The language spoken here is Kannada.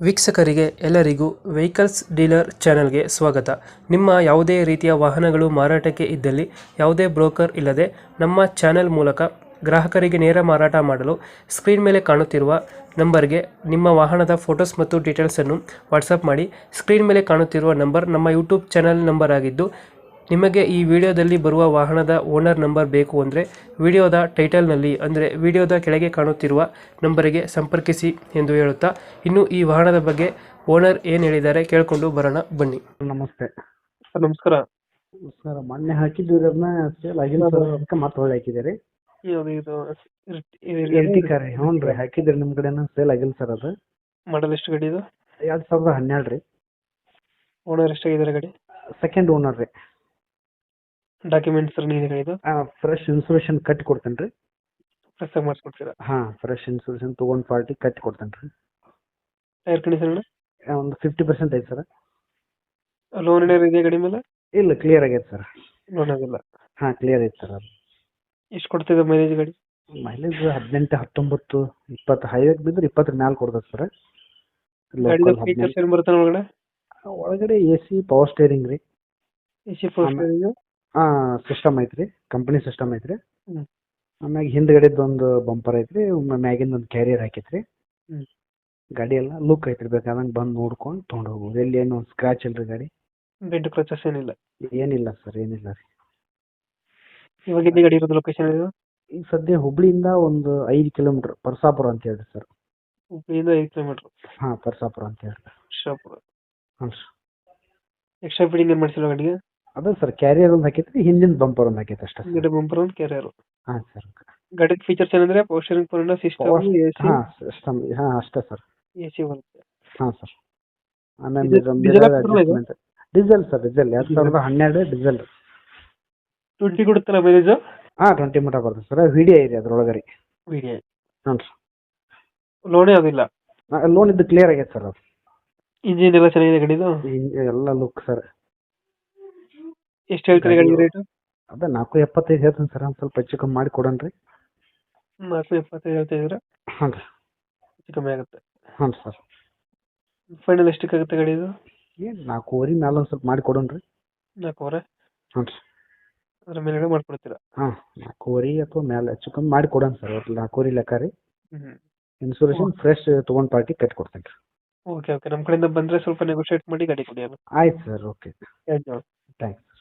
ವೀಕ್ಷಕರಿಗೆ ಎಲ್ಲರಿಗೂ ವೆಹಿಕಲ್ಸ್ ಡೀಲರ್ ಚಾನೆಲ್ಗೆ ಸ್ವಾಗತ. ನಿಮ್ಮ ಯಾವುದೇ ರೀತಿಯ ವಾಹನಗಳು ಮಾರಾಟಕ್ಕೆ ಇದ್ದಲ್ಲಿ ಯಾವುದೇ ಬ್ರೋಕರ್ ಇಲ್ಲದೆ ನಮ್ಮ ಚಾನೆಲ್ ಮೂಲಕ ಗ್ರಾಹಕರಿಗೆ ನೇರ ಮಾರಾಟ ಮಾಡಲು ಸ್ಕ್ರೀನ್ ಮೇಲೆ ಕಾಣುತ್ತಿರುವ ನಂಬರ್ಗೆ ನಿಮ್ಮ ವಾಹನದ ಫೋಟೋಸ್ ಮತ್ತು ಡೀಟೇಲ್ಸನ್ನು ವಾಟ್ಸಪ್ ಮಾಡಿ. ಸ್ಕ್ರೀನ್ ಮೇಲೆ ಕಾಣುತ್ತಿರುವ ನಂಬರ್ ನಮ್ಮ ಯೂಟ್ಯೂಬ್ ಚಾನೆಲ್ ನಂಬರ್ ಆಗಿದ್ದು, ನಿಮಗೆ ಈ ವಿಡಿಯೋದಲ್ಲಿ ಬರುವ ವಾಹನದ ಓನರ್ ನಂಬರ್ ಬೇಕು ಅಂದರೆ ವಿಡಿಯೋದ ಟೈಟಲ್ನಲ್ಲಿ ಅಂದರೆ ವಿಡಿಯೋದ ಕೆಳಗೆ ಕಾಣುತ್ತಿರುವ ನಂಬರಿಗೆ ಸಂಪರ್ಕಿಸಿ ಎಂದು ಹೇಳುತ್ತಾ, ಇನ್ನು ಈ ವಾಹನದ ಬಗ್ಗೆ ಓನರ್ ಏನು ಹೇಳಿದ್ದಾರೆ ಕೇಳಿಕೊಂಡು ಬರೋಣ ಬನ್ನಿ. ನಮಸ್ತೆ ಸರ್ ನಮಸ್ಕಾರ. ಸರ್, ಮೊನ್ನೆ ಹಾಕಿದ್ದೀವಿ ಅದನ್ನ ಸೇಲ್ ಆಗಿಲ್ಲ ಸರ್, ಅದಕ್ಕೆ ಮತ್ತೆ ಹೊಳ್ಳಿ ಹಾಕಿದ್ದೀರಿ. ಎರ್ಟಿಕಾ ರೀ, ಹ್ಞೂ ರೀ, ಹಾಕಿದ್ರಿ ನಿಮ್ಮ ಕಡೆನ ಸೇಲ್ ಆಗಿಲ್ಲ ಸರ್. ಅದು ಮಾಡಲ್ ಎಷ್ಟು ಗಾಡಿ ಇದು? 2012 ರೀ. ಓನರ್ ಎಷ್ಟಾಗಿದ್ದಾರೆ ಗಾಡಿ? ಸೆಕೆಂಡ್ ಓನರ್ ರೀ. ಡಾಕ್ಯುಮೆಂಟ್ಸ್ ನೀನು ಇದು ಫ್ರೆಶ್ ಇನ್ಸೂರೆನ್ಸ್ ಕಟ್ಟಿ ಕೊಡ್ತೇನೆ ರೀ. ಫ್ರೆಶ್ ಆಗಿ ಮಾಡಿಸ್ಕೊಡ್ತೀರಾ? ಹಾಂ, ಫ್ರೆಶ್ ಇನ್ಸೂರೆನ್ಸ್ ತೊಗೊಂಡು ಪಾರ್ಟಿ ಕಟ್ಟಿ ಕೊಡ್ತೇನೆ ರೀ. ಟೈರ್ ಕಂಡೀಷನ್ ಒಂದು 50% ಐತೆ ಸರ್. ಲೋನ್ ಏನಾರು ಇದೆಯಾ ಗಾಡಿ ಮೇಲೆ? ಇಲ್ಲ, ಕ್ಲಿಯರ್ ಆಗೈತೆ ಸರ್. ಲೋನ್ ಆಗಿಲ್ಲ? ಹಾಂ, ಕ್ಲಿಯರ್ ಐತೆ ಸರ್. ಅದು ಎಷ್ಟು ಕೊಡ್ತಿದೆ ಮೈಲೇಜ್ ಗಾಡಿ? ಮೈಲೇಜ್ 18, 19, 20, ಹೈವೇಗೆ ಬಿದ್ದರೆ 20 ಮ್ಯಾಲೆ ಕೊಡ್ತದೆ ಸರ್. ಗಾಡಿದ ಫೀಚರ್ಸ್ ಏನು ಬರುತ್ತೆ ಒಳಗಡೆ? ಒಳಗಡೆ AC, ಪವರ್ ಸ್ಟೇರಿಂಗ್ ರೀ. AC four steering? ಸಿಸ್ಟಮ್ ಐತ್ರಿ, ಕಂಪನಿ ಸಿಸ್ಟಮ್ ಐತ್ರಿ. ಹ್ಮ್. ಆಮ್ಯಾಗ ಹಿಂದ್ಗಡೆದ ಒಂದು ಬಂಪರ್ ಐತ್ರಿ, ಮ್ಯಾಗಿಂದ ಒಂದು ಕ್ಯಾರಿಯರ್ ಹಾಕೈತ್ರಿ. ಹ್ಮ್. ಗಾಡಿ ಎಲ್ಲ ಲುಕ್ ಐತ್ರಿ, ಬೇಕಾದಂಗೆ ಬಂದು ನೋಡ್ಕೊಂಡು ತೊಗೊಂಡು ಹೋಗ್ಬೋದು. ಎಲ್ಲಿ ಏನು ಸ್ಕ್ರಾಚ್ ಇಲ್ರಿ ಗಾಡಿ. ಡೆಂಟ್ ಕ್ರಚಸ್ ಏನಿಲ್ಲ? ಏನಿಲ್ಲ ಸರ್, ಏನಿಲ್ಲ ರೀ. ಇವಾಗ ಇಲ್ಲಿ ಗಾಡಿ ಇರೋದು ಲೊಕೇಶನ್ ಇದು? ಈಗ ಸದ್ಯ ಹುಬ್ಳಿಯಿಂದ ಒಂದು 5 ಕಿಲೋಮೀಟರ್, ಪರ್ಸಾಪುರ ಅಂತ ಹೇಳ್ರಿ ಸರ್. ಹುಬ್ಳಿಯಿಂದ 5 ಕಿಲೋಮೀಟರ್? ಹಾಂ, ಪರ್ಸಾಪುರ ಅಂತ ಹೇಳ್ರಿ. ಶಾಪುರ. ಹ್ಞೂ ಸರ್. ಎಕ್ಸ್ಟ್ರಾ ಫಿಟ್ಟಿಂಗ್ ಏನು ಮಾಡಿಸಿಲ್ಲ ಗಾಡಿಗೆ? ಅದೇ ಸರ್, ಕ್ಯಾರಿಯರ್ ಒಂದು ಹಾಕೈತ್ರಿ, ಹಿಂದಿನ ಬಂಪರ್ ಒಂದು ಹಾಕೈತೆ ಅಷ್ಟೇ. ಹಿಂದ್ಗಡೆ ಬಂಪರ್ ಒಂದು ಕ್ಯಾರಿಯರ್? ಹಾಂ ಸರ್. ಗಾಡಿ ಫೀಚರ್ಸ್ ಏನಂದ್ರೆ power steering, power system, AC? ಹಾಂ, ಸಿಸ್ಟಮ್, ಹಾಂ ಅಷ್ಟೇ ಸರ್. AC ಬರುತ್ತೆ? ಹಾಂ sir. Diesel sir, diesel 2012 diesel. 20 ಕೊಡುತ್ತಲ್ಲ ಮೈಲೇಜ್? ಹಾಂ, 20 ಮಟ ಬರ್ತದೆ ಸರ್. VDI ಇದೆ ಅದ್ರೊಳಗಡೆ. VDI? ಹ್ಞೂ ಸರ್. ಲೋನೇ ಆಗಿಲ್ಲ? ಲೋನ್ ಇದ್ದು ಕ್ಲಿಯರ್ ಆಗೈತೆ ಸರ್. ಅದು ಇಂಜಿನ್ ಎಲ್ಲ ಚೆನ್ನಾಗಿದೆ ಗಾಡಿದು? ಎಲ್ಲ ಲುಕ್ ಸರ್. ಎಷ್ಟು ಹೇಳ್ತೀರಿ ಗಾಡಿ ರೇಟ್? ಅದೇ 4.75 ಹೇಳ್ತೀನಿ ಸರ್. ಒಂದು ಸ್ವಲ್ಪ ಹೆಚ್ಚು ಕಮ್ಮಿ ಮಾಡಿ ಕೊಡೋಣ ರೀ. 4.75 ಹೇಳ್ತಾ ಇದ್ರೆ ಹ್ಞೂ ರೀ, ಹೆಚ್ಚು ಕಮ್ಮಿ ಆಗುತ್ತೆ. ಹ್ಞೂ ಸರ್. ಫೈನಲ್ ಎಷ್ಟಕ್ಕಾಗುತ್ತೆ ಗಾಡಿ ಇದು? ಏನು 4.5 ಮೇಲೆ ಒಂದು ಸ್ವಲ್ಪ ಮಾಡಿ ಕೊಡೋಣ ರೀ. 4.5? ಹ್ಞೂ ರೀ. ಅದ್ರ ಮೇಲ್ಗಡೆ ಮಾಡ್ಕೊಡ್ತೀರಾ? ಹಾಂ, 4.5 ಅಥವಾ ಮೇಲೆ ಹೆಚ್ಚು ಕಮ್ಮಿ ಮಾಡಿ ಕೊಡೋಣ ಸರ್. ಒಟ್ಟು 4.5 ಲೆಕ್ಕ ರೀ. ಇನ್ಸೂರೆನ್ಸ್ ಫ್ರೆಶ್ ತೊಗೊಂಡು ಪಾರ್ಟಿ ಕಟ್ಟಿ ಕೊಡ್ತೇನೆ ರೀ. ಓಕೆ ಓಕೆ, ನಮ್ಮ ಕಡೆಯಿಂದ ಬಂದರೆ ಸ್ವಲ್ಪ ನೆಗೋಷಿಯೇಟ್ ಮಾಡಿ ಗಾಡಿ ಕೊಡಿ. ಆಯ್ತು sir, okay. Thank you. Thanks.